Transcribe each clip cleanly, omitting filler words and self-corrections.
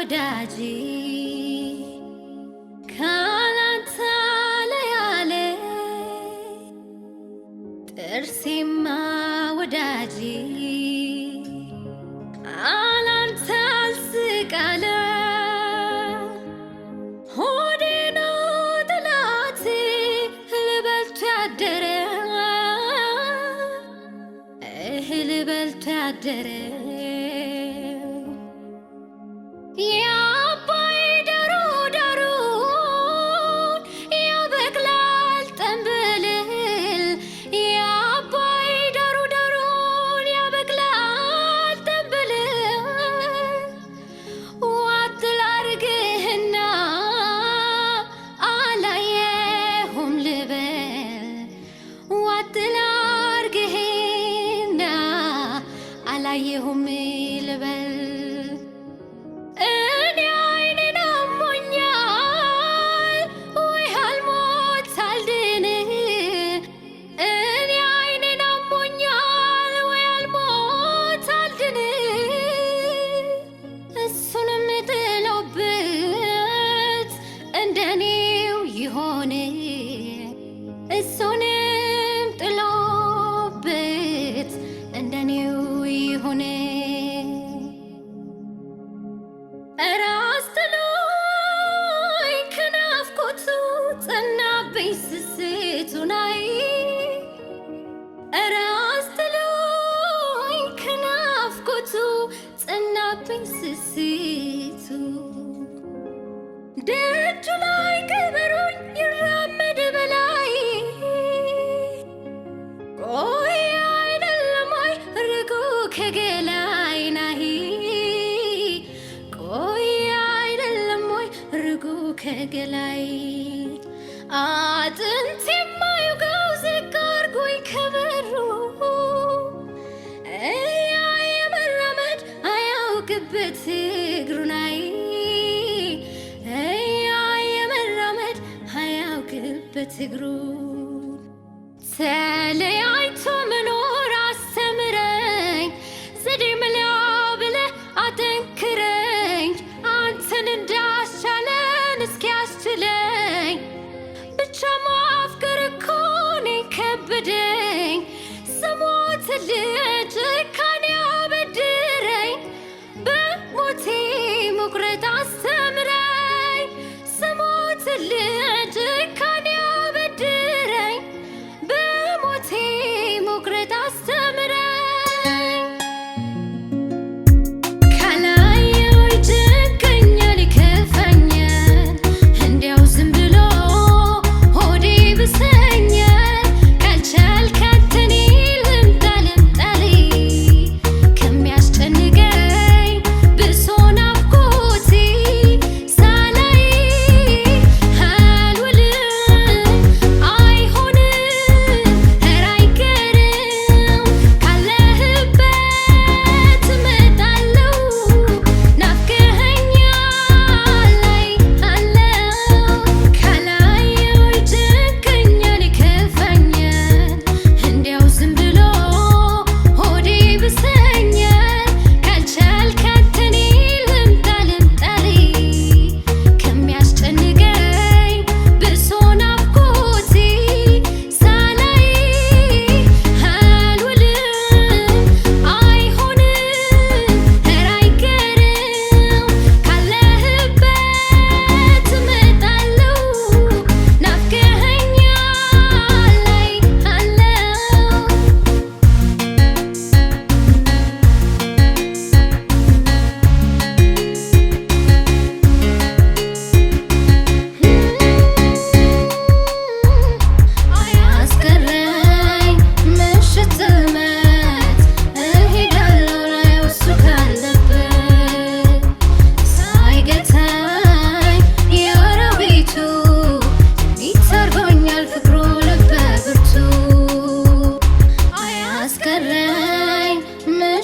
Wodajish Kalanta layale Tersima Wodajish Alanta sikala Hodino dalati Hilbeltadere Hilbeltadere Ere Asitelugn kanafkotu tsanabኝ ስስቱናይ Ere Asitelugn kanafkotu tsanabኝ ስስቱ ደጁ ላይ ቀበሮኝ ይራመድ በላይ ቆይ አይደለም ወይ ርቁ ከገላይ ናይ ከገላይ አጥንት የማይውጋው ዘጋርጎኝ ከበሩ የመራመድ አያውቅበት እግሩናይ የመራመድ አያውቅበት እግሩ ተለያይቶ መኖር አስተምረኝ ዘዴ መላው ብለህ አጠንክረኝ አንተን እንዳሻለ እስኪያስችለኝ ብቻ ማፍቀር እኮ ነው ከበደኝ ስሞትልህ ጭካኔ አበድረኝ በሞቴ መቁረጥ አስተምረኝ ስሞትልህ ጭካኔ አበድረኝ በሞቴ መቁረጥ አስተምረኝ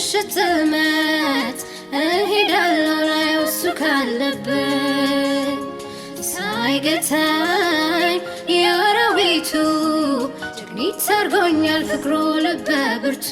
ሽትመት እሄዳለሁ ላይ እሱ ካለበት ሳይገታኝ የአራዊቱ ጀግኒት አርጎኛል ፍቅሩ ልበ ብርቱ